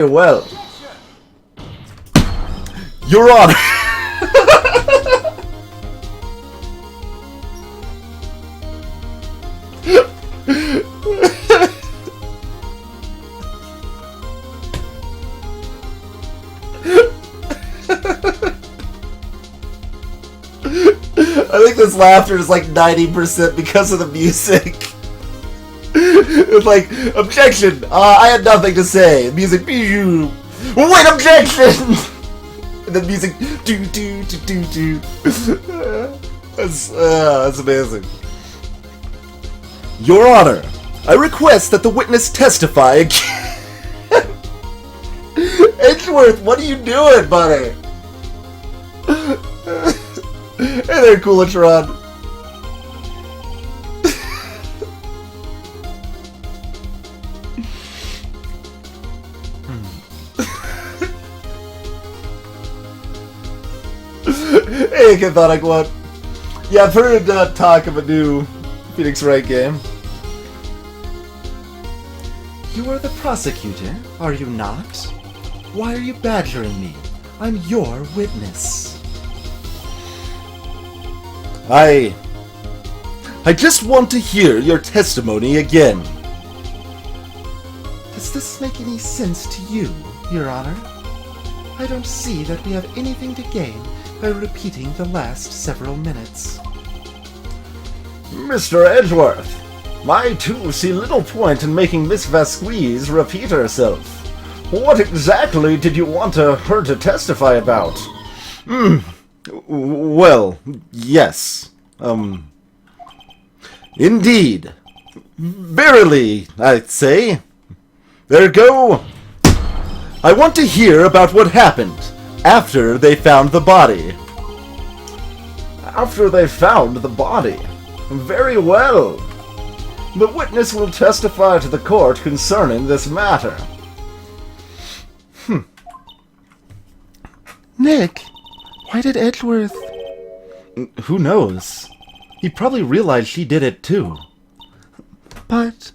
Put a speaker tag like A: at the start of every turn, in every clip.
A: Well, Your Honor. I think this laughter is like 90% because of the music. It's like, objection! I had nothing to say. Music, wait, objection! And the music, do. That's amazing. Your Honor, I request that the witness testify again. Edgeworth, what are you doing, buddy? Hey there, Coolatron. Hey, Cathonic One. Yeah, I've heard talk of a new Phoenix Wright game. You are the prosecutor, are you not? Why are you badgering me? I'm your witness. I just want to hear your testimony again. Does this make any sense to you, Your Honor? I don't see that we have anything to gain by repeating the last several minutes. Mr. Edgeworth, I too see little point in making Miss Vasquez repeat herself. What exactly did you want her to testify about? Well, yes. Indeed. Verily, I'd say. Ergo, I want to hear about what happened after they found the body. After they found the body? Very well. The witness will testify to the court concerning this matter. Nick, why did Edgeworth... Who knows? He probably realized she did it too. But...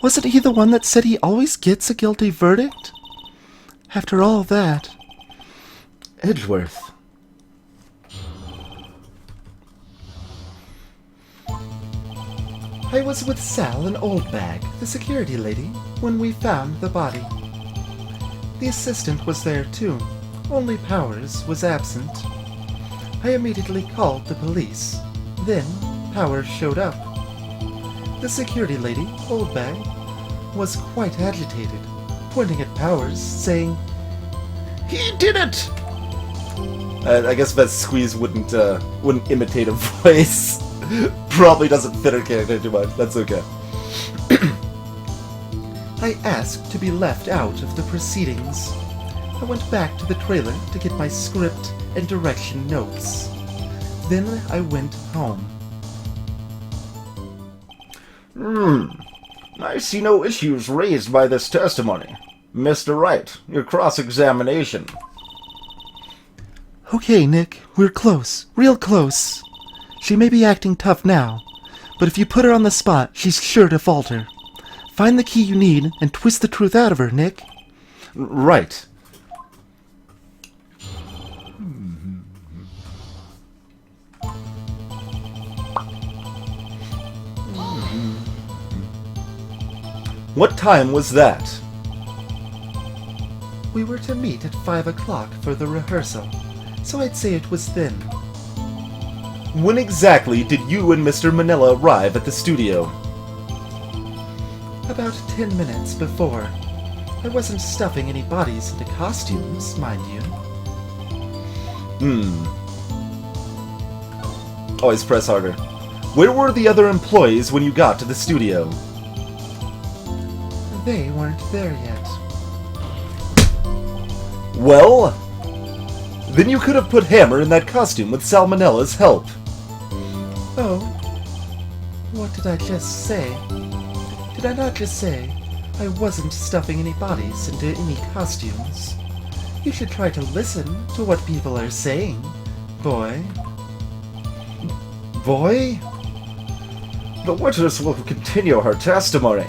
A: wasn't he the one that said he always gets a guilty verdict? After all that... Edgeworth... I was with Sal and Oldbag, the security lady, when we found the body. The assistant was there too, only Powers was absent. I immediately called the police. Then Powers showed up. The security lady, Oldbag, was quite agitated, pointing at Powers, saying, "He did it!" I guess Vasquez wouldn't imitate a voice. Probably doesn't fit her character too much. That's okay. I asked to be left out of the proceedings. I went back to the trailer to get my script and direction notes. Then I went home. I see no issues raised by this testimony. Mr. Wright, your cross-examination. Okay, Nick, we're close. Real close. She may be acting tough now, but if you put her on the spot, she's sure to falter. Find the key you need and twist the truth out of her, Nick. Right. What time was that? We were to meet at 5 o'clock for the rehearsal, so I'd say it was then. When exactly did you and Mr. Manila arrive at the studio? About 10 minutes before. I wasn't stuffing any bodies into costumes, mind you. Always press harder. Where were the other employees when you got to the studio? They weren't there yet. Well, then you could have put Hammer in that costume with Salmonella's help. Oh, what did I just say? Did I not just say I wasn't stuffing any bodies into any costumes? You should try to listen to what people are saying, boy. Boy? The witness will continue her testimony.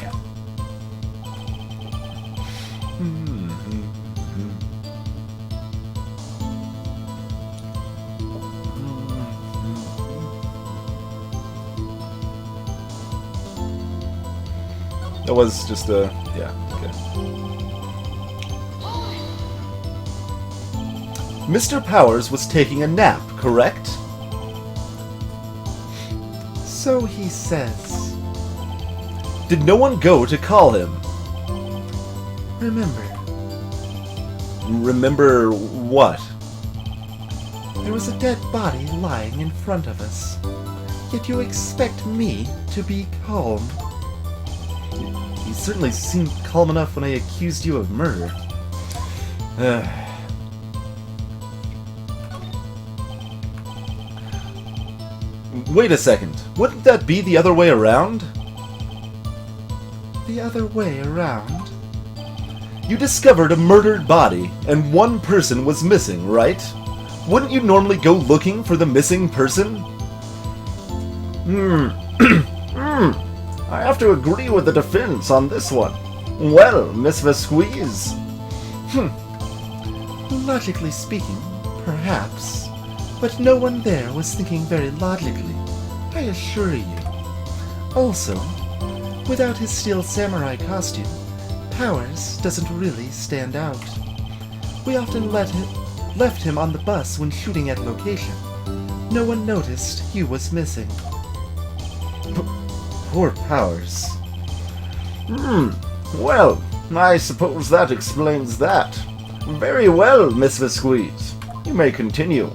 B: That was just a... yeah, okay. Mr. Powers was taking a nap, correct?
A: So he says.
B: Did no one go to call him?
A: Remember,
B: Remember what?
A: there was a dead body lying in front of us. Yet you expect me to be calm.
B: You certainly seemed calm enough when I accused you of murder. Wait a second. Wouldn't that be the other way around?
A: The other way around?
B: You discovered a murdered body, and one person was missing, right? Wouldn't you normally go looking for the missing person? I have to agree with the defense on this one. Well, Miss Vesquez.
A: Logically speaking, perhaps. But no one there was thinking very logically, I assure you. Also, without his steel samurai costume, Powers doesn't really stand out. We often left him on the bus when shooting at location. No one noticed he was missing.
B: Poor Powers. Well, I suppose that explains that. Very well, Miss Vesquez. You may continue.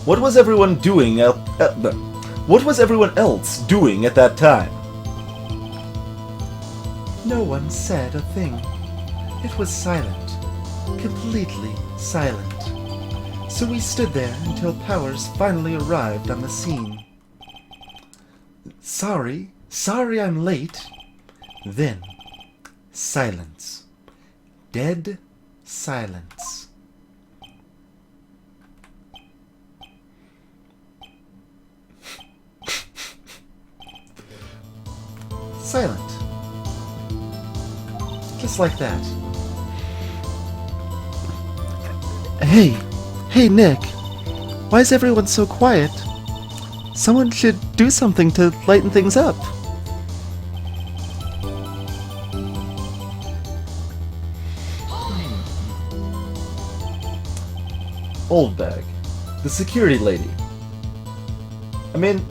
B: What was everyone doing what was everyone else doing at that time?
A: No one said a thing. It was silent. Completely silent. So we stood there until Powers finally arrived on the scene. Sorry I'm late. Then, silence. Dead silence. Silent. Just like that. Hey Nick. Why is everyone so quiet? Someone should do something to lighten things up.
B: Old Bag. The security lady. I mean,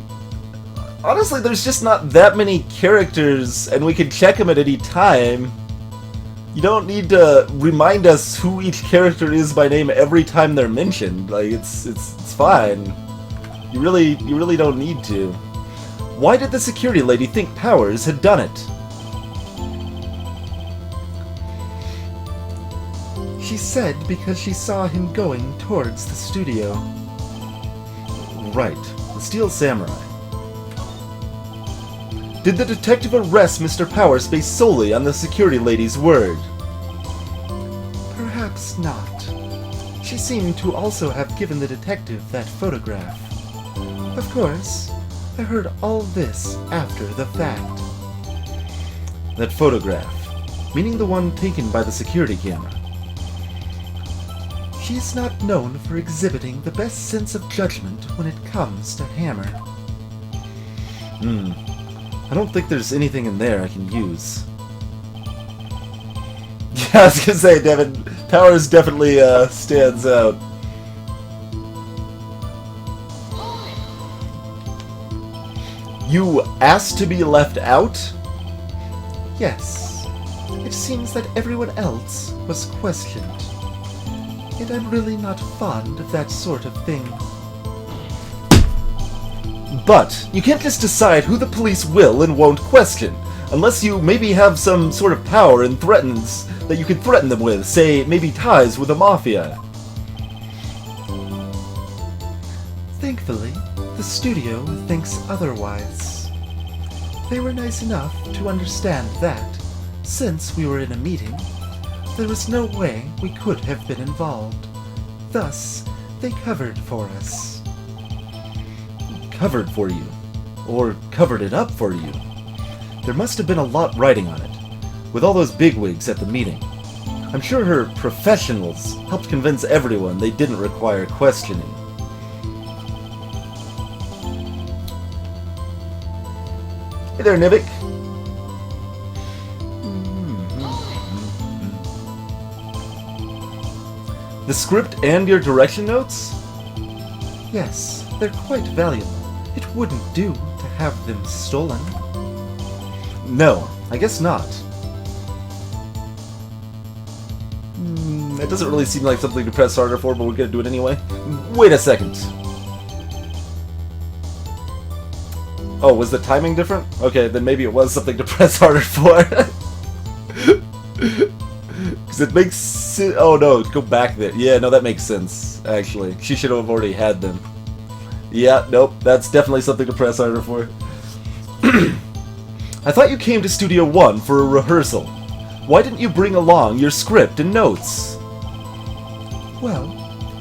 B: honestly, there's just not that many characters, and we can check them at any time. You don't need to remind us who each character is by name every time they're mentioned. Like, it's fine. You really don't need to. Why did the security lady think Powers had done it?
A: She said because she saw him going towards the studio.
B: Right, the Steel Samurai. Did the detective arrest Mr. Powers based solely on the security lady's word?
A: Perhaps not. She seemed to also have given the detective that photograph. Of course, I heard all this after the fact.
B: That photograph, meaning the one taken by the security camera.
A: She's not known for exhibiting the best sense of judgment when it comes to Hammer.
B: I don't think there's anything in there I can use. Yeah, I was gonna say, Devin, Powers definitely stands out. You asked to be left out?
A: Yes. It seems that everyone else was questioned. And I'm really not fond of that sort of thing.
B: But you can't just decide who the police will and won't question, unless you maybe have some sort of power and threatens that you can threaten them with, say, maybe ties with the Mafia.
A: Thankfully, the studio thinks otherwise. They were nice enough to understand that, since we were in a meeting, there was no way we could have been involved. Thus, they covered for us.
B: covered for you. Or covered it up for you. There must have been a lot riding on it, with all those bigwigs at the meeting. I'm sure her professionals helped convince everyone they didn't require questioning. Hey there, Nivik. The script and your direction notes?
A: Yes, they're quite valuable. It wouldn't do to have them stolen.
B: No, I guess not. It doesn't really seem like something to press harder for, but we're gonna do it anyway. Wait a second. Oh, was the timing different? Okay, then maybe it was something to press harder for. Because it makes... Oh no, go back there. Yeah, no, that makes sense, actually. She should have already had them. Yeah, nope, that's definitely something to press harder for. I thought you came to Studio 1 for a rehearsal. Why didn't you bring along your script and notes?
A: Well,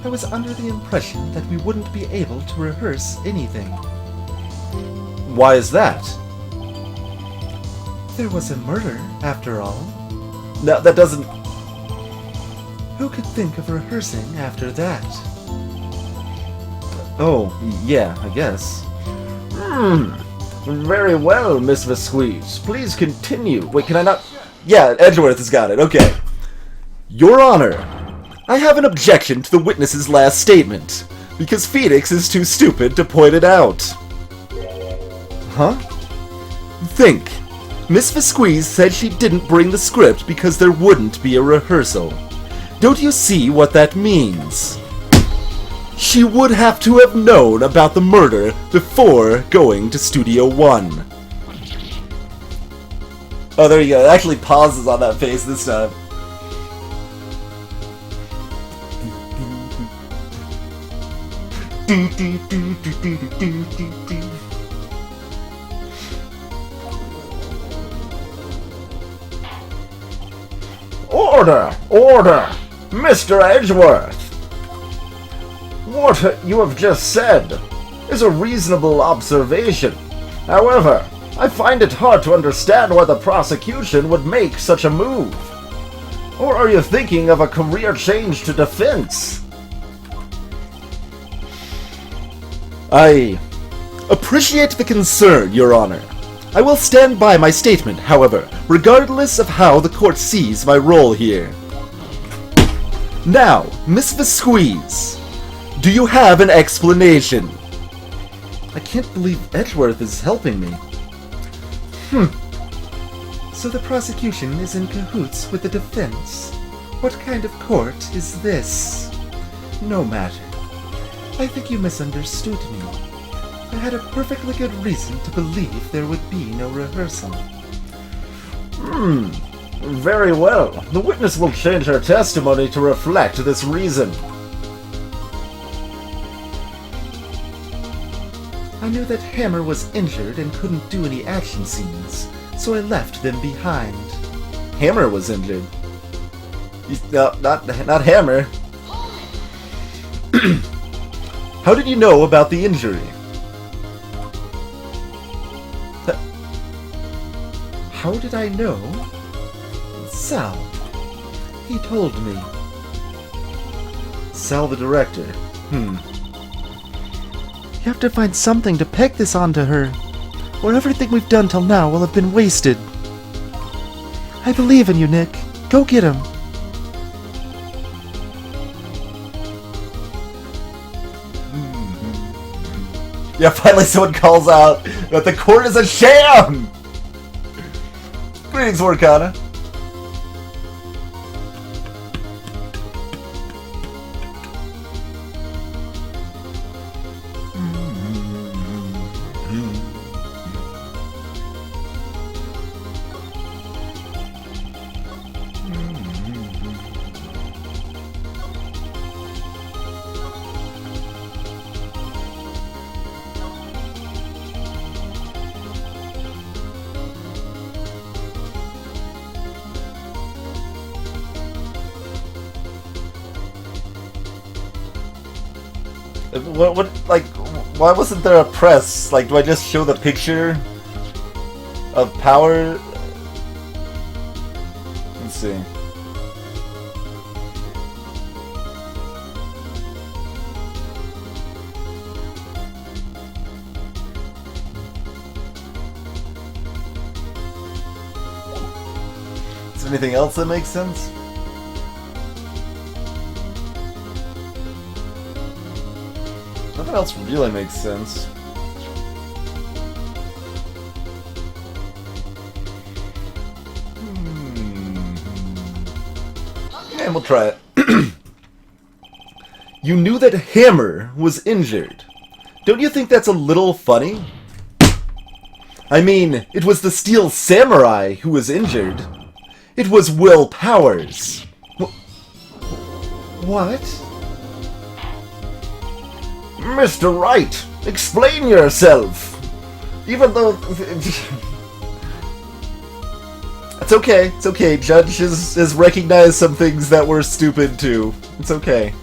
A: I was under the impression that we wouldn't be able to rehearse anything.
B: Why is that?
A: There was a murder, after all.
B: No, that doesn't...
A: Who could think of rehearsing after that?
B: Oh, yeah, I guess. Very well, Miss Vasquez. Please continue. Wait, can I not... Yeah, Edgeworth has got it. Okay. Your Honor, I have an objection to the witness's last statement, because Phoenix is too stupid to point it out. Huh? Think. Miss Vasquez said she didn't bring the script because there wouldn't be a rehearsal. Don't you see what that means? She would have to have known about the murder before going to Studio 1. Oh, there you go. It actually pauses on that face this time. Order! Order! Mr. Edgeworth! What you have just said is a reasonable observation. However, I find it hard to understand why the prosecution would make such a move. Or are you thinking of a career change to defense? I appreciate the concern, Your Honor. I will stand by my statement, however, regardless of how the court sees my role here. Now, Miss Vasquez, do you have an explanation? I can't believe Edgeworth is helping me.
A: So the prosecution is in cahoots with the defense? What kind of court is this? No matter. I think you misunderstood me. I had a perfectly good reason to believe there would be no rehearsal.
B: Very well. The witness will change her testimony to reflect this reason.
A: I knew that Hammer was injured and couldn't do any action scenes, so I left them behind.
B: Hammer was injured. No, not Hammer. How did you know about the injury?
A: How did I know? Sal. He told me.
B: Sal the director.
A: You have to find something to peg this onto her, or everything we've done till now will have been wasted. I believe in you, Nick. Go get him.
B: Yeah, finally someone calls out that the court is a sham! Greetings, Morgana. What, like, Why wasn't there a press? Like, do I just show the picture of Power? Let's see. Is there anything else that makes sense? Nothing else really makes sense. Yeah, we'll try it. You knew that Hammer was injured. Don't you think that's a little funny? I mean, it was the Steel Samurai who was injured. It was Will Powers.
A: What?
B: Mr. Wright, explain yourself. Even though... It's okay. Judge has recognized some things that were stupid too. It's okay.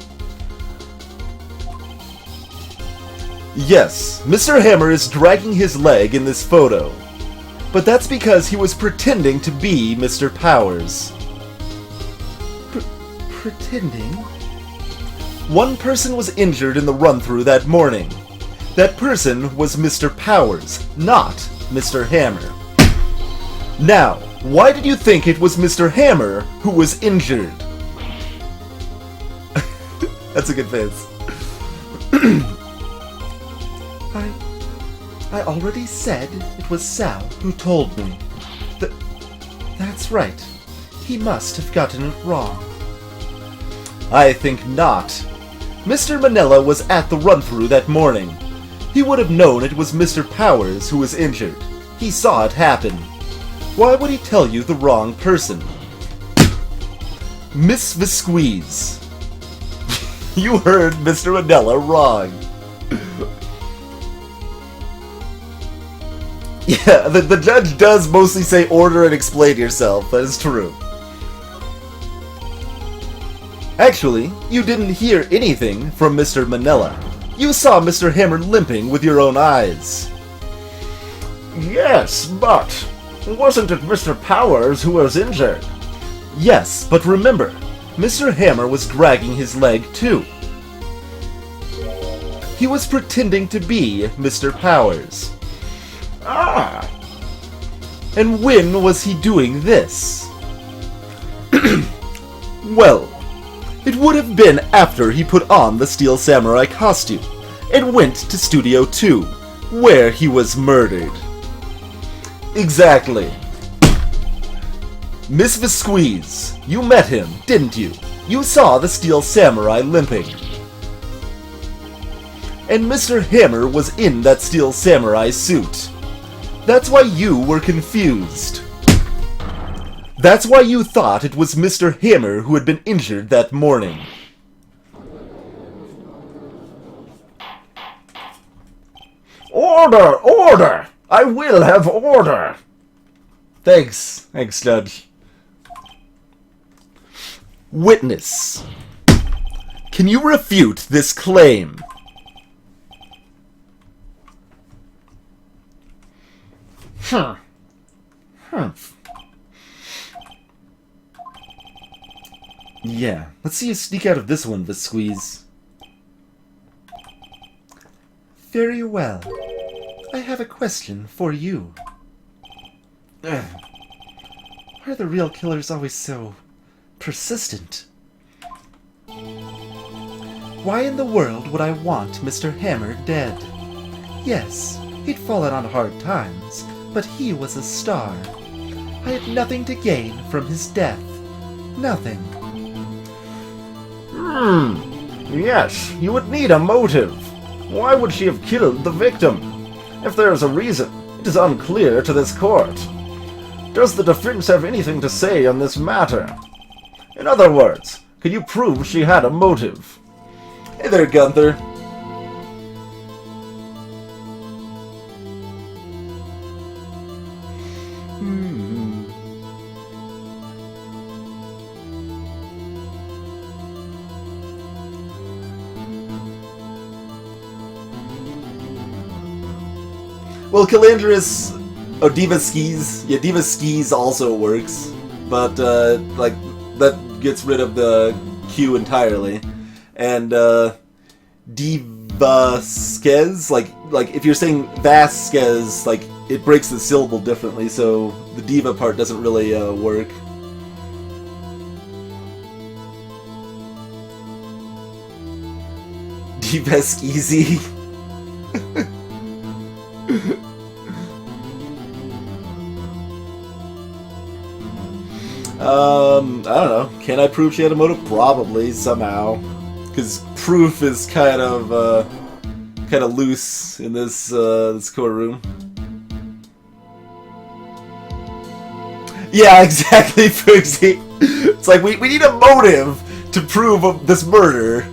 B: Yes, Mr. Hammer is dragging his leg in this photo. But that's because he was pretending to be Mr. Powers.
A: Pretending?
B: One person was injured in the run-through that morning. That person was Mr. Powers, not Mr. Hammer. Now, why did you think it was Mr. Hammer who was injured? That's a good face.
A: I already said it was Sal who told me. That's right. He must have gotten it wrong.
B: I think not. Mr. Manila was at the run-through that morning. He would have known it was Mr. Powers who was injured. He saw it happen. Why would he tell you the wrong person? Miss Visqueeze. You heard Mr. Manila wrong. Yeah, the judge does mostly say order and explain yourself. That is true. Actually, you didn't hear anything from Mr. Manila. You saw Mr. Hammer limping with your own eyes. Yes, but wasn't it Mr. Powers who was injured? Yes, but remember, Mr. Hammer was dragging his leg too. He was pretending to be Mr. Powers. Ah! And when was he doing this? Well, it would have been after he put on the Steel Samurai costume and went to Studio 2, where he was murdered. Exactly. Miss Visqueeze, you met him, didn't you? You saw the Steel Samurai limping. And Mr. Hammer was in that Steel Samurai suit. That's why you were confused. That's why you thought it was Mr. Hammer who had been injured that morning. Order! Order! I will have order! Thanks, Judge. Witness. Can you refute this claim? Yeah, let's see you sneak out of this one, Visqueeze.
A: Very well. I have a question for you. Are the real killers always so persistent? Why in the world would I want Mr. Hammer dead? Yes, he'd fallen on hard times, but he was a star. I had nothing to gain from his death. Nothing.
B: Yes, you would need a motive. Why would she have killed the victim? If there is a reason, it is unclear to this court. Does the defense have anything to say on this matter? In other words, can you prove she had a motive? Hey there, Gunther. Well, Calandris... Oh, Diva Skis. Yeah, Diva Skis also works. But, like, that gets rid of the Q entirely. And, Divaskez, like, if you're saying Vasquez, like, it breaks the syllable differently, so the diva part doesn't really, work. Divaskizi. I don't know. Can I prove she had a motive? Probably, somehow. Because proof is kind of loose in this, this core room. Yeah, exactly, Fergie. It's like, we need a motive to prove this murder.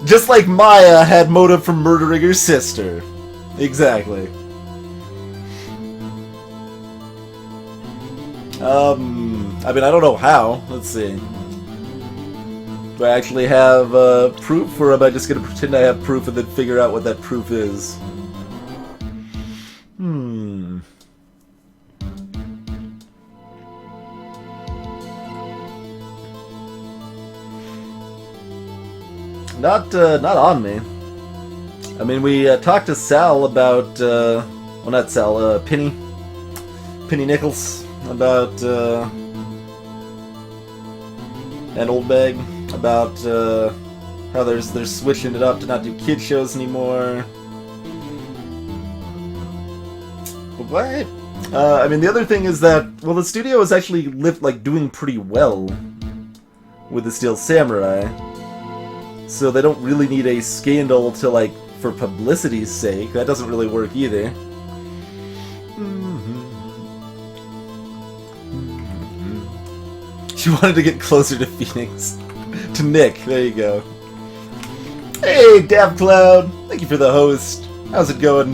B: Just like Maya had motive for murdering her sister. Exactly. I mean, I don't know how. Let's see. Do I actually have proof, or am I just going to pretend I have proof and then figure out what that proof is? Not on me. I mean, we talked to Sal about, well, not Sal, Penny Nichols, about, and Old Bag, about, how they're switching it up to not do kid shows anymore. But what? I mean, the other thing is that, well, the studio is actually doing pretty well with the Steel Samurai. So they don't really need a scandal to, like, for publicity's sake. That doesn't really work either. She wanted to get closer to Phoenix. To Nick, there you go. Hey, Dav Cloud! Thank you for the host. How's it going?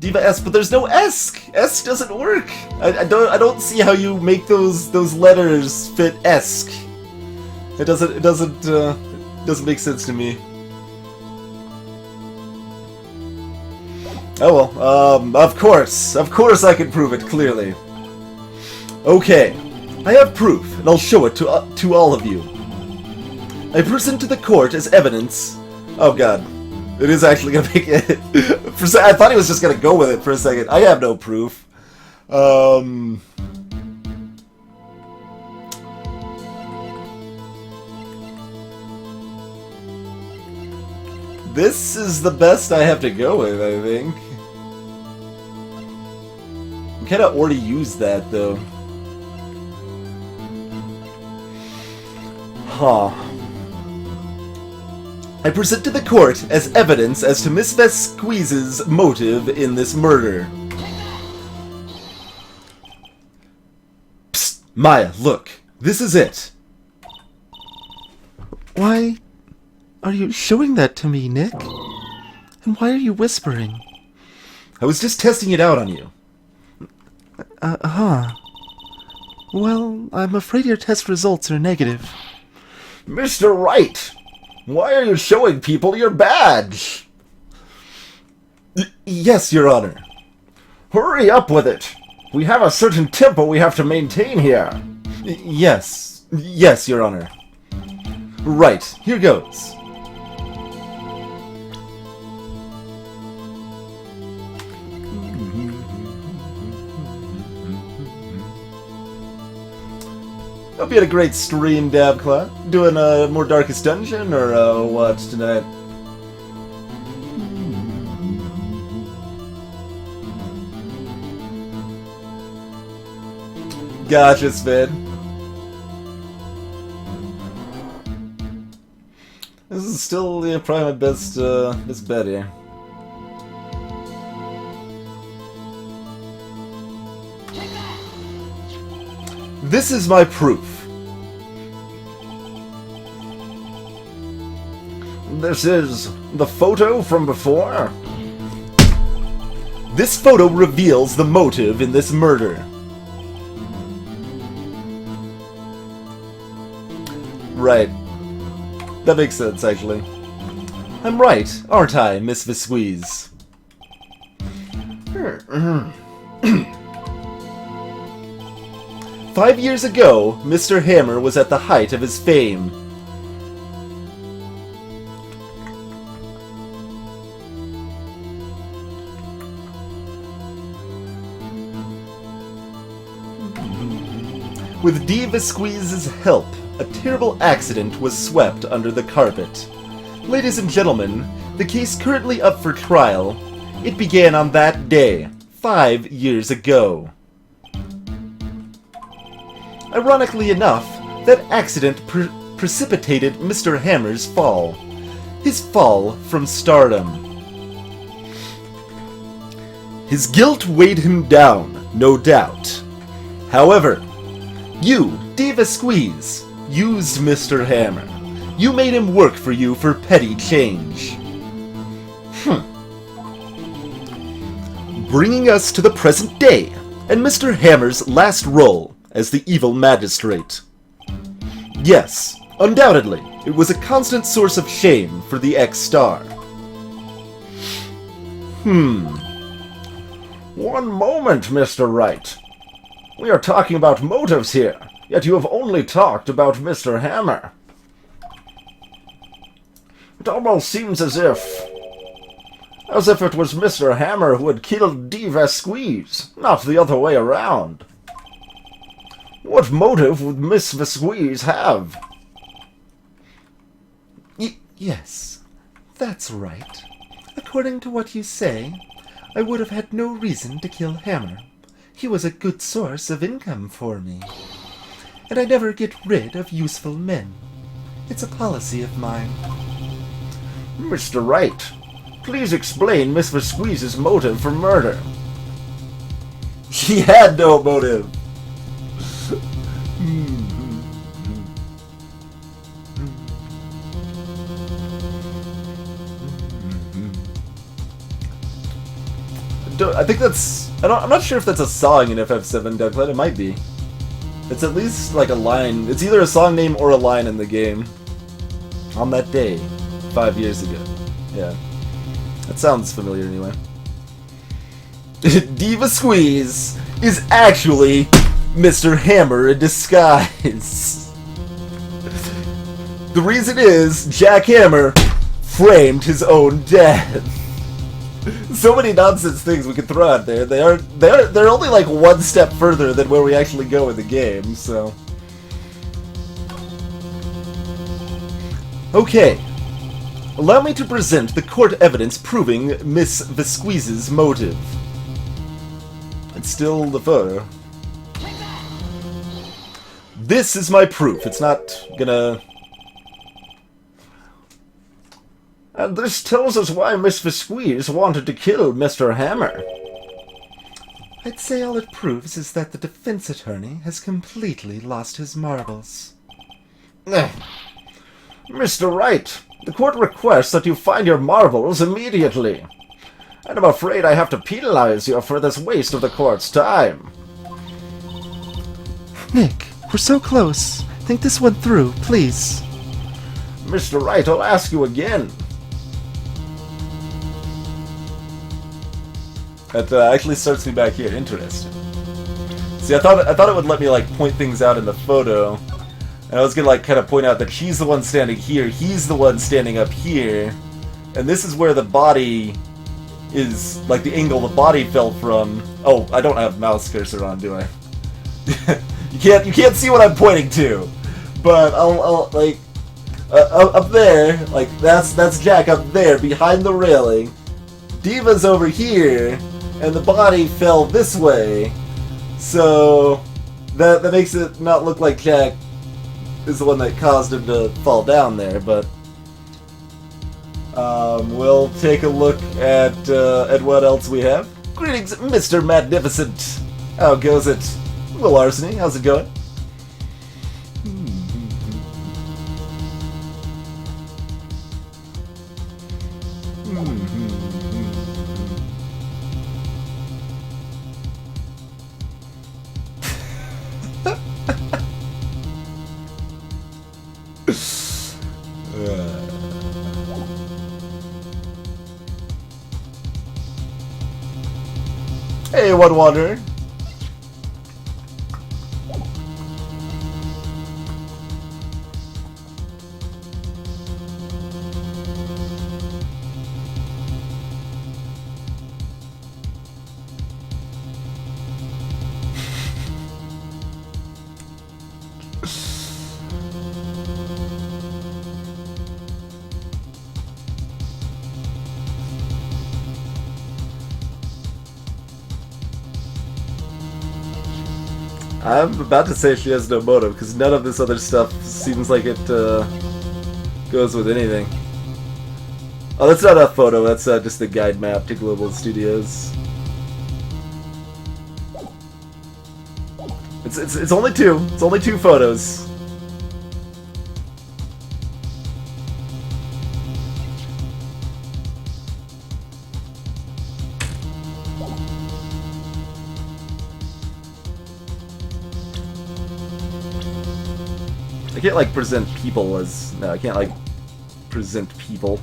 B: Diva S, but there's no Esk. S doesn't work. I don't see how you make those letters fit Esk. It doesn't make sense to me. Oh well, of course I can prove it clearly. Okay, I have proof, and I'll show it to all of you. I present to the court as evidence. Oh god. It is actually gonna make it. I thought he was just gonna go with it for a second. I have no proof. This is the best I have to go with, I think. I kinda already used that, though. Huh. I present to the court as evidence as to Miss Vesquez's motive in this murder. Psst, Maya, look. This is it.
A: Why are you showing that to me, Nick? And why are you whispering?
B: I was just testing it out on you.
A: Well, I'm afraid your test results are negative.
B: Mr. Wright! Why are you showing people your badge? Yes, Your Honor. Hurry up with it. We have a certain tempo we have to maintain here. Yes, Your Honor. Right, here goes. Hope you had a great stream, Dabclaw. Doing more Darkest Dungeon, or what tonight? Gotcha, Spin. This is still probably my best bet here. This is my proof. This is the photo from before. This photo reveals the motive in this murder. Right. That makes sense, actually. I'm right, aren't I, Miss Visqueeze? 5 years ago, Mr. Hammer was at the height of his fame. With D. Visqueeze's help, a terrible accident was swept under the carpet. Ladies and gentlemen, the case currently up for trial, it began on that day, 5 years ago. Ironically enough, that accident precipitated Mr. Hammer's fall. His fall from stardom. His guilt weighed him down, no doubt. However, you, D. Visqueeze, used Mr. Hammer. You made him work for you for petty change. Bringing us to the present day, and Mr. Hammer's last role as the evil magistrate. Yes, undoubtedly, it was a constant source of shame for the ex-star. One moment, Mr. Wright. We are talking about motives here, yet you have only talked about Mr. Hammer. It almost seems as if it was Mr. Hammer who had killed D. Visqueeze, not the other way around. What motive would Miss Visqueeze have?
A: Yes, that's right. According to what you say, I would have had no reason to kill Hammer. He was a good source of income for me. And I never get rid of useful men. It's a policy of mine.
B: Mr. Wright, please explain Miss Visqueeze's motive for murder. She had no motive. I think that's... I'm not sure if that's a song in FF7, Ducklet. It might be. It's at least like a line. It's either a song name or a line in the game. On that day, 5 years ago. Yeah. That sounds familiar anyway. D. Visqueeze is actually Mr. Hammer in disguise. The reason is Jack Hammer framed his own death. So many nonsense things we could throw out there. They're only like one step further than where we actually go in the game, so. Okay. Allow me to present the court evidence proving Miss Visqueeze's motive. It's still the photo. This is my proof. It's not gonna... And this tells us why Miss Visqueeze wanted to kill Mr. Hammer.
A: I'd say all it proves is that the defense attorney has completely lost his marbles.
B: Mr. Wright, the court requests that you find your marbles immediately. And I'm afraid I have to penalize you for this waste of the court's time.
A: Nick, we're so close. Think this one through, please.
B: Mr. Wright, I'll ask you again. That actually starts me back here. Interesting. See, I thought it would let me like point things out in the photo, and I was gonna like kind of point out that she's the one standing here, he's the one standing up here, and this is where the body is, like the angle the body fell from. Oh, I don't have mouse cursor on, do I? you can't see what I'm pointing to, but I'll like up there, like that's Jack up there behind the railing. Diva's over here. And the body fell this way, so that makes it not look like Jack is the one that caused him to fall down there. But we'll take a look at what else we have. Greetings, Mr. Magnificent. How goes it? Will Arseny, how's it going? one wondering. I'm about to say she has no motive, because none of this other stuff seems like it goes with anything. Oh, that's not a photo, that's just the guide map to Global Studios. It's only two. It's only two photos. I can't like present people as... No, I can't like present people.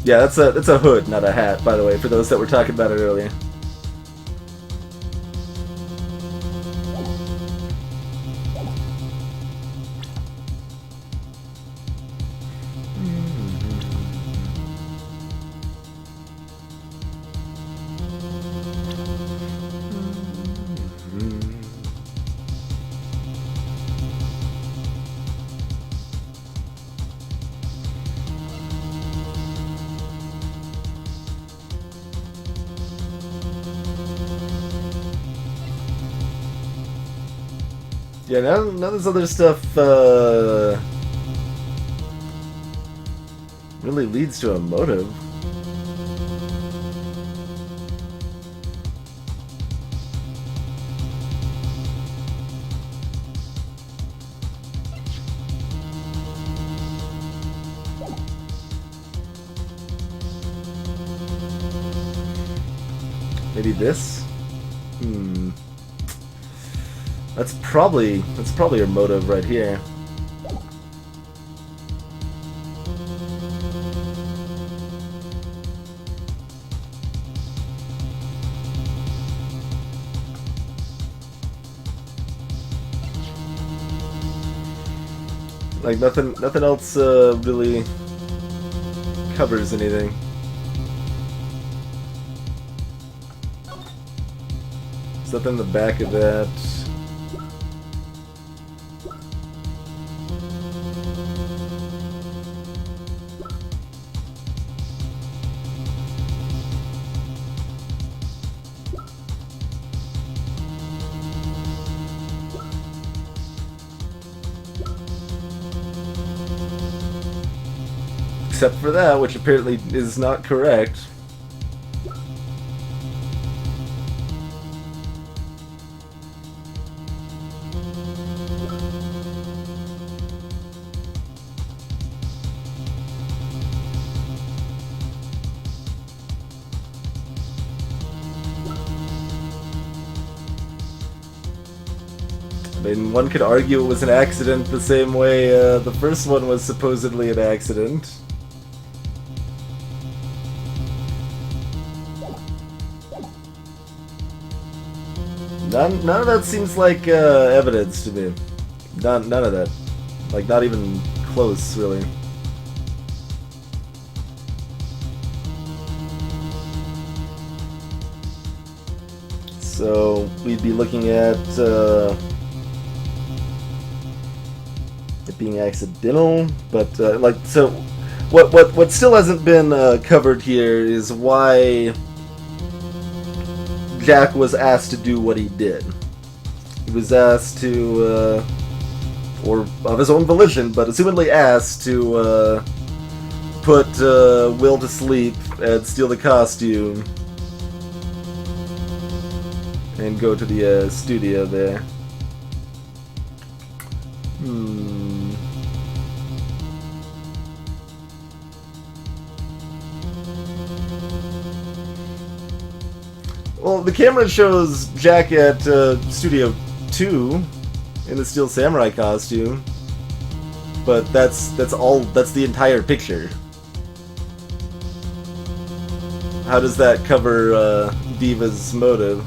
B: Yeah, that's a hood, not a hat, by the way, for those that were talking about it earlier. Yeah, none of this other stuff really leads to a motive. Maybe this? That's probably her motive right here. Like nothing else really covers anything. Something in the back of that. Except for that, which apparently is not correct. I mean, one could argue it was an accident the same way the first one was supposedly an accident. None of that seems like evidence to me. None of that. Like, not even close, really. So, we'd be looking at it being accidental, but like, so what still hasn't been covered here is why Jack was asked to do what he did. He was asked to, or of his own volition, but assumedly asked to put Will to sleep and steal the costume and go to the studio there. Well, the camera shows Jack at Studio 2 in the Steel Samurai costume, but that's the entire picture. How does that cover Diva's motive?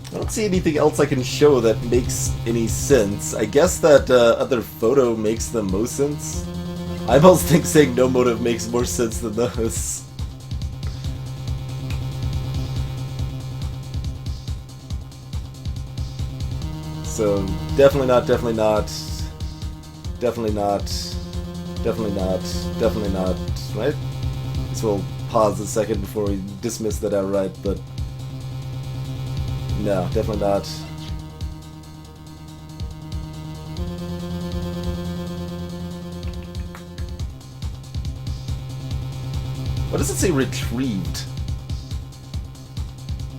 B: I don't see anything else I can show that makes any sense. I guess that other photo makes the most sense. I almost think saying no motive makes more sense than those. So, definitely not, definitely not, definitely not, definitely not, definitely not, right? So we'll pause a second before we dismiss that outright, but no, definitely not. What does it say retrieved?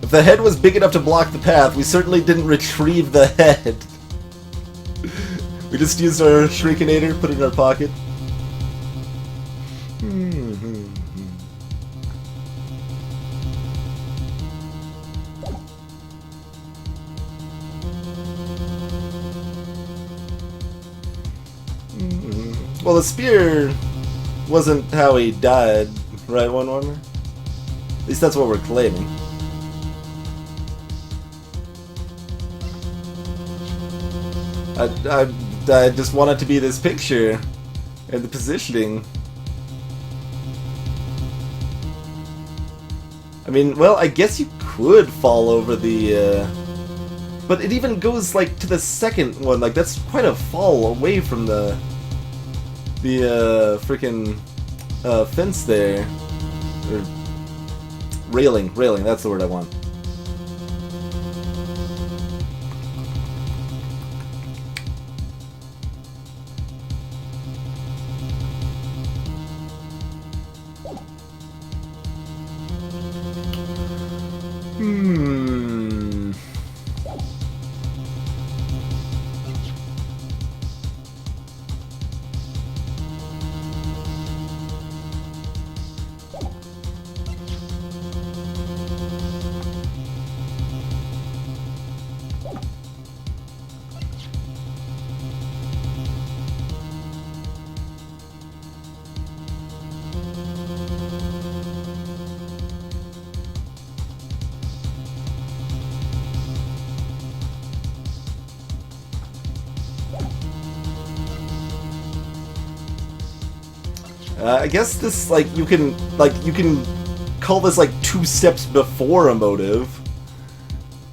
B: If the head was big enough to block the path, we certainly didn't retrieve the head. We just used our Shriekinator, put it in our pocket. Well, the spear wasn't how he died, right, One Warmer? At least that's what we're claiming. I just want it to be this picture and the positioning. I mean, well, I guess you could fall over the, but it even goes, like, to the second one. Like, that's quite a fall away from the frickin' fence there. Or railing, that's the word I want. I guess this, like, you can call this, like, 2 steps before a motive.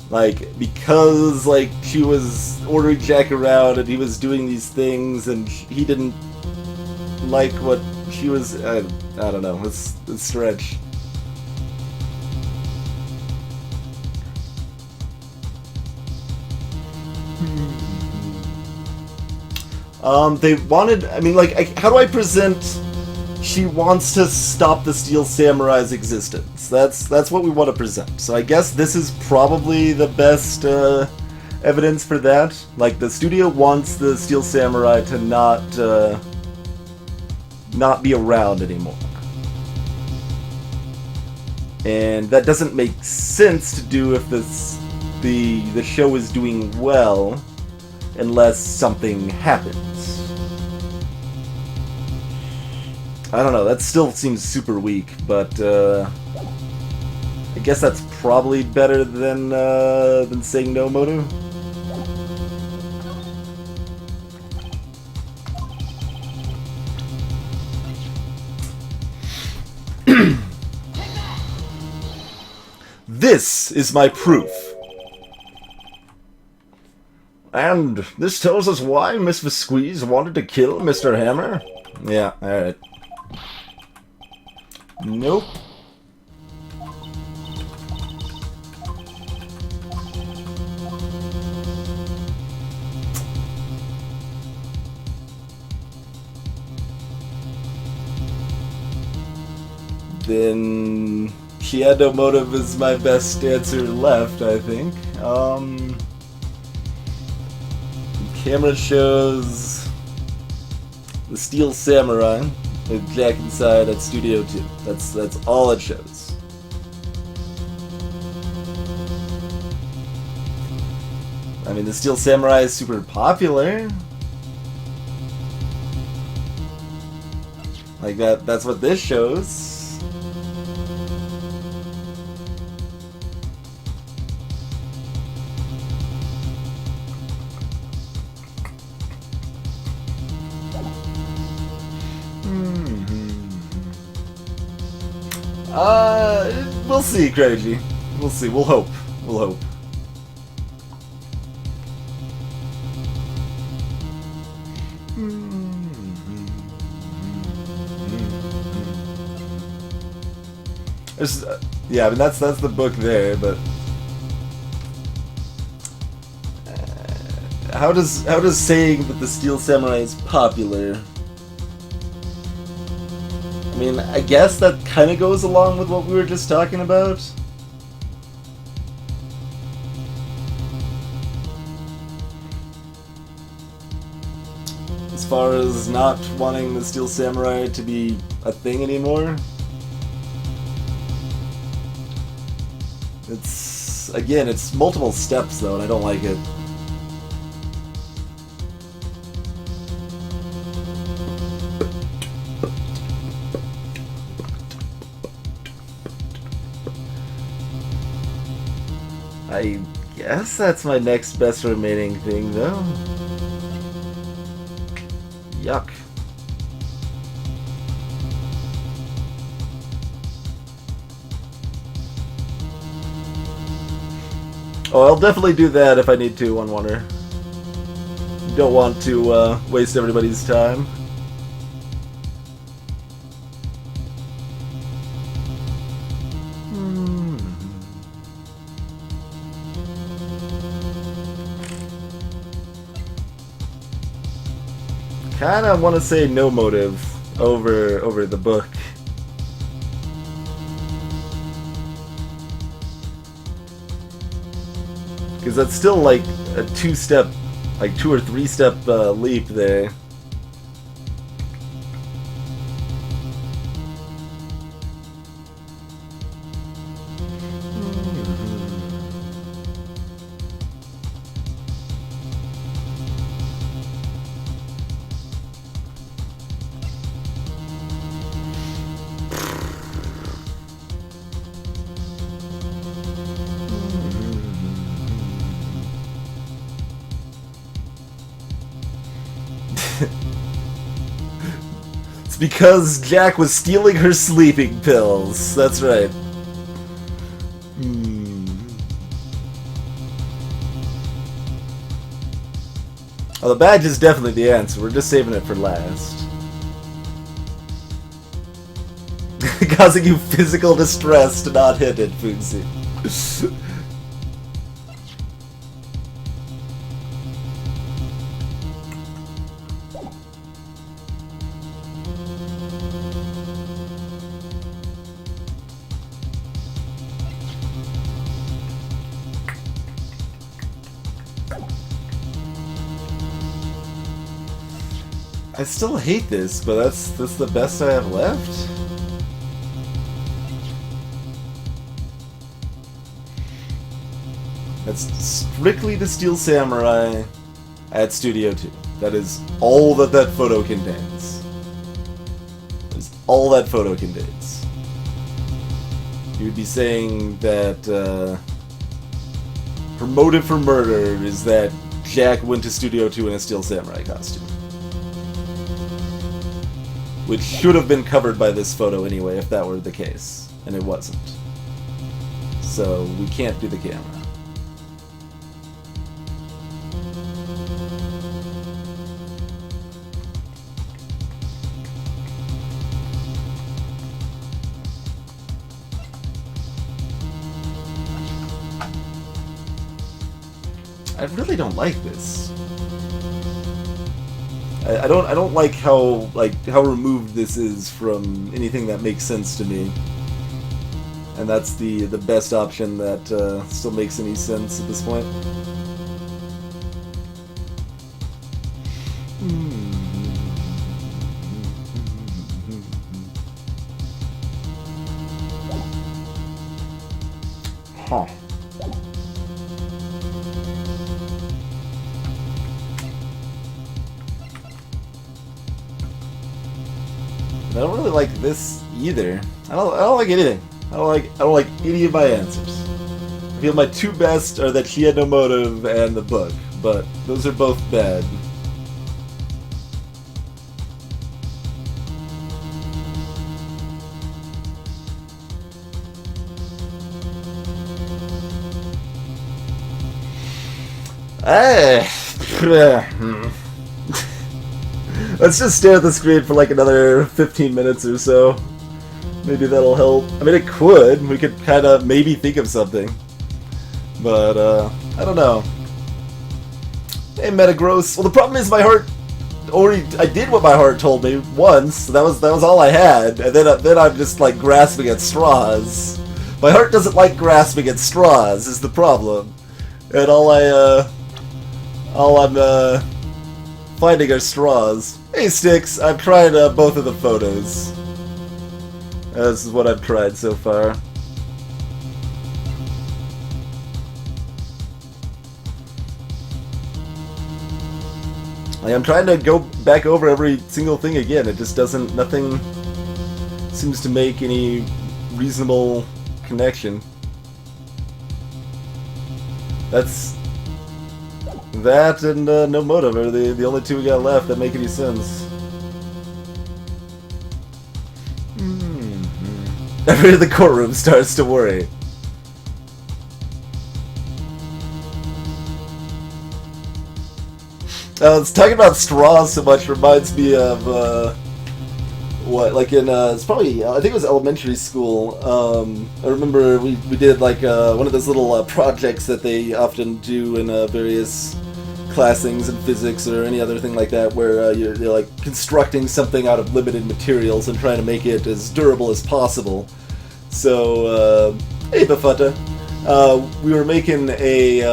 B: Like, because, like, she was ordering Jack around and he was doing these things and he didn't like what she was, I don't know, it's a stretch. They wanted, I mean, like, how do I present she wants to stop the Steel Samurai's existence? That's what we want to present. So I guess this is probably the best evidence for that. Like, the studio wants the Steel Samurai to not be around anymore. And that doesn't make sense to do if the show is doing well, unless something happens. I don't know, that still seems super weak, but I guess that's probably better than saying no motive. This is my proof. And this tells us why Miss Visqueeze wanted to kill Mr. Hammer? Yeah, alright. Nope. Then she had no motive is my best answer left, I think. Camera shows the Steel Samurai with Jack inside at Studio 2. That's all it shows. I mean, the Steel Samurai is super popular. Like that's what this shows. We'll see, Crazy. We'll see. We'll hope. We'll hope. Yeah, I mean that's the book there, but how does saying that the Steel Samurai is popular? I mean, I guess that kind of goes along with what we were just talking about. As far as not wanting the Steel Samurai to be a thing anymore. It's multiple steps though, and I don't like it. I guess that's my next best remaining thing, though. Yuck. Oh, I'll definitely do that if I need to on Wonder. Don't want to waste everybody's time. Kinda want to say no motive over the book. Because that's still like a two or three step leap there. It's because Jack was stealing her sleeping pills. That's right. Well, the badge is definitely the answer. We're just saving it for last. Causing you physical distress to not hit it, Foodsie. I still hate this, but that's the best I have left. That's strictly the Steel Samurai at Studio 2. That is all that photo contains. That is all that photo contains. You would be saying that her motive for murder is that Jack went to Studio 2 in a Steel Samurai costume. which should have been covered by this photo anyway if that were the case, and it wasn't. So we can't do the camera. I really don't like this. I don't like how removed this is from anything that makes sense to me. And that's the best option that still makes any sense at this point. Huh. I don't really like this either. I don't like anything. I don't like any of my answers. I feel my two best are that she had no motive and the book, but those are both bad. Let's just stare at the screen for like another 15 minutes or so. Maybe that'll help. I mean, it could. We could kind of maybe think of something. But, I don't know. Hey, Metagross. Well, the problem is my heart I did what my heart told me once. So that was all I had. And then I'm just, like, grasping at straws. My heart doesn't like grasping at straws, is the problem. And all I'm finding are straws. Hey, Sticks. I've tried both of the photos. This is what I've tried so far. I'm trying to go back over every single thing again. It just doesn't. Nothing seems to make any reasonable connection. That and no motive are the only two we got left that make any sense. Everyone in the courtroom starts to worry. It's talking about straws so much reminds me of it's probably I think it was elementary school. I remember we did like one of those little projects that they often do in various classings in physics or any other thing like that, where you're like constructing something out of limited materials and trying to make it as durable as possible. So, hey Bafutta, we were making a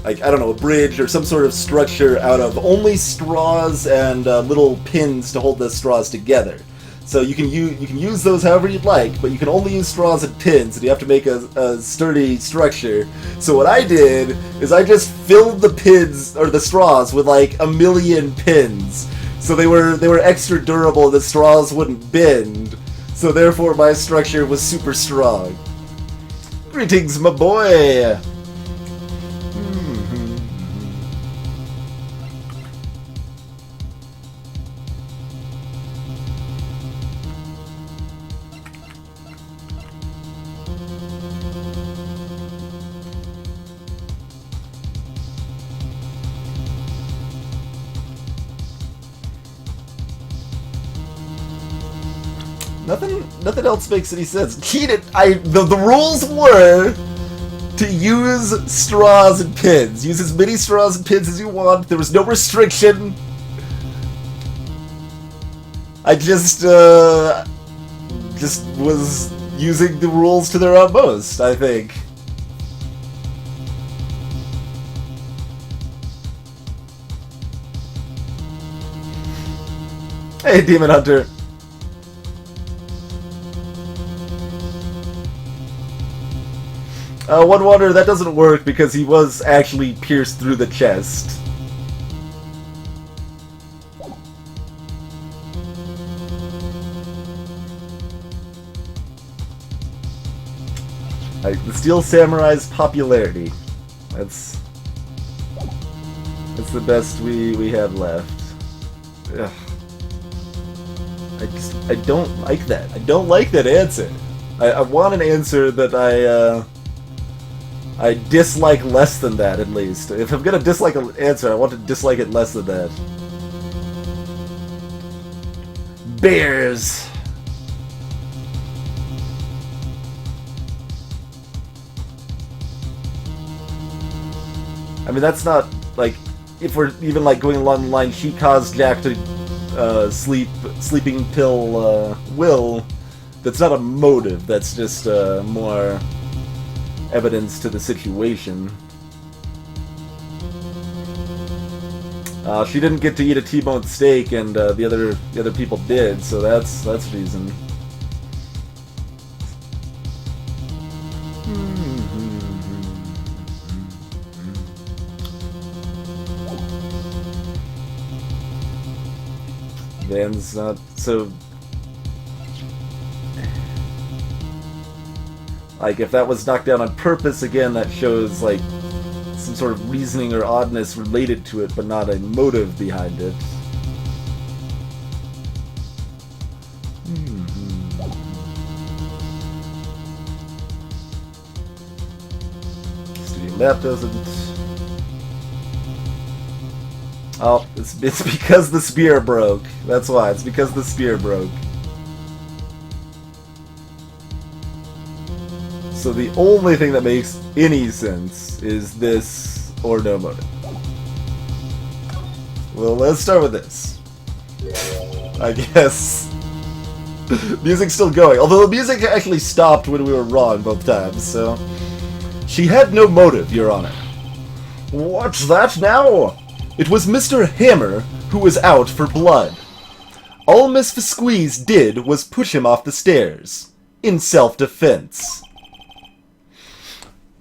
B: I don't know, a bridge or some sort of structure out of only straws and little pins to hold the straws together. So you can use those however you'd like, but you can only use straws and pins, and you have to make a sturdy structure. So what I did is I just filled the pins or the straws with like 1,000,000 pins, so they were extra durable. The straws wouldn't bend, so therefore my structure was super strong. Greetings, my boy. Nothing else makes any sense. Keenan, the rules were to use straws and pins. Use as many straws and pins as you want. There was no restriction. I just was using the rules to their utmost, I think. Hey, Demon Hunter. One wonder, that doesn't work because he was actually pierced through the chest. The Steel Samurai's popularity. That's the best we have left. Ugh. I don't like that. I don't like that answer. I want an answer that I dislike less than that, at least. If I'm gonna dislike an answer, I want to dislike it less than that. Bears! I mean, that's not, like, if we're even, like, going along the line, she caused Jack to, sleeping pill, Will, that's not a motive, that's just, more evidence to the situation. She didn't get to eat a T-bone steak, and, the other people did, so that's reason. Van's not so... Like, if that was knocked down on purpose, again, that shows, like, some sort of reasoning or oddness related to it, but not a motive behind it. Studio map doesn't... Oh, it's because the spear broke. That's why. It's because the spear broke. So the only thing that makes any sense is this or no motive. Well, let's start with this. I guess. Music's still going. Although the music actually stopped when we were wrong both times, so... She had no motive, Your Honor. What's that now? It was Mr. Hammer who was out for blood. All Miss Vasquez did was push him off the stairs, in self-defense.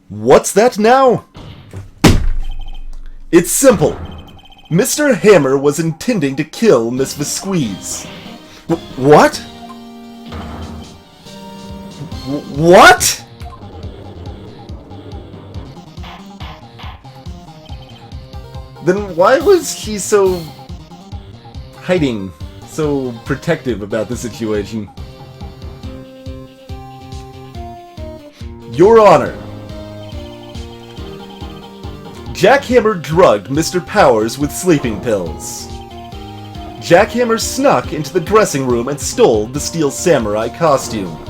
B: What's that now? It's simple. Mr. Hammer was intending to kill Miss Vasquez. What? What? Then why was he so hiding, so protective about the situation? Your Honor, Jack Hammer drugged Mr. Powers with sleeping pills. Jack Hammer snuck into the dressing room and stole the Steel Samurai costume.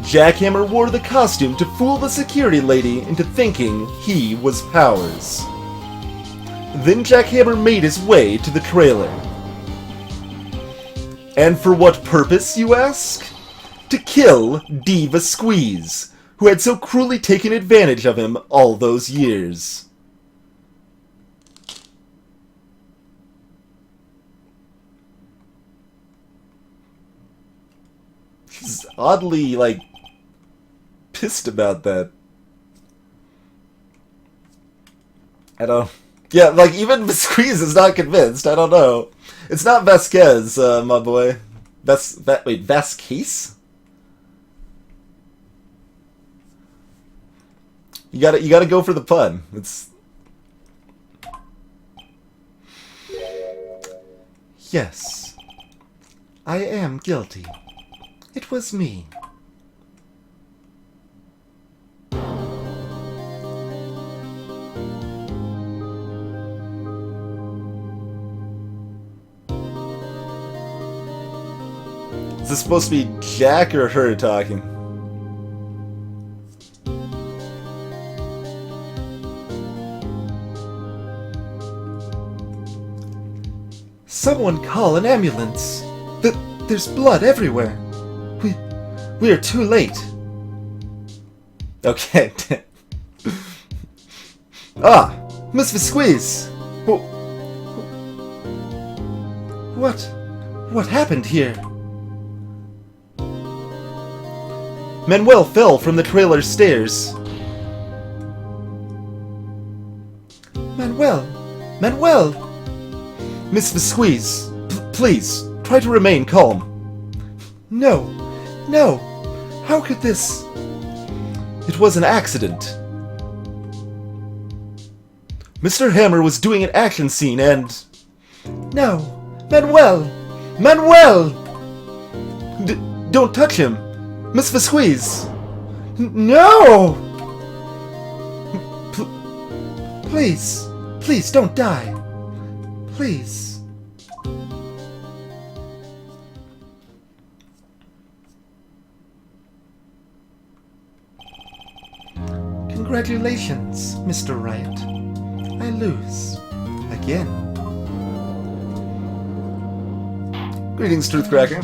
B: Jack Hammer wore the costume to fool the security lady into thinking he was Powers. Then Jack Hammer made his way to the trailer. And for what purpose, you ask? To kill D. Vasquez, who had so cruelly taken advantage of him all those years. He's oddly, like, pissed about that. I don't... Yeah, like, even Vasquez is not convinced. I don't know. It's not Vasquez, my boy. Wait, Vasquez? You gotta go for the pun. It's... Yes. I am guilty. It was me. Is this supposed to be Jack or her talking? Someone call an ambulance. There's blood everywhere. We are too late. Okay. Ah, Miss Vasquez. What happened here? Manuel fell from the trailer stairs. Manuel! Miss Vasquez, please, try to remain calm. No, how could this... It was an accident. Mr. Hammer was doing an action scene and... No, Manuel!
A: Manuel! Don't touch him! Miss Vasquez! No! Please, please don't die. Please. Congratulations, Mr. Wright. I lose. Again.
B: Greetings, Truthcracker.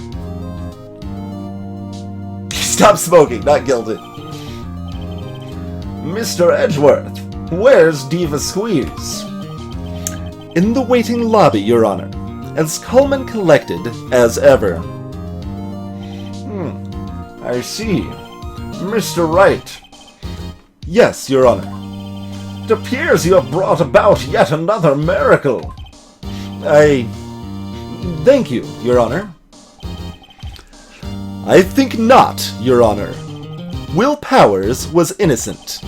B: Stop smoking, not guilty. Mr. Edgeworth, where's Diva Squeeze? In the waiting lobby, Your Honor, as calm and collected as ever. I see. Mr. Wright. Yes, Your Honor. It appears you have brought about yet another miracle. Thank you, Your Honor. I think not, Your Honor. Will Powers was innocent.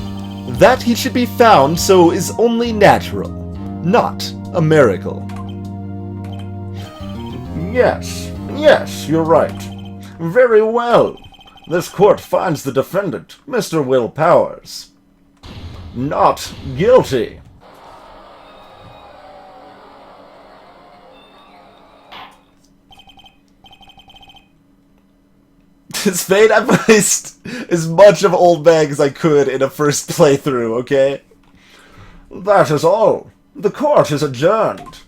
B: That he should be found so is only natural, not a miracle. Yes, you're right. Very well. This court finds the defendant, Mr. Will Powers, not guilty. Spade, I placed as much of Old Bag as I could in a first playthrough, okay? That is all. The court is adjourned.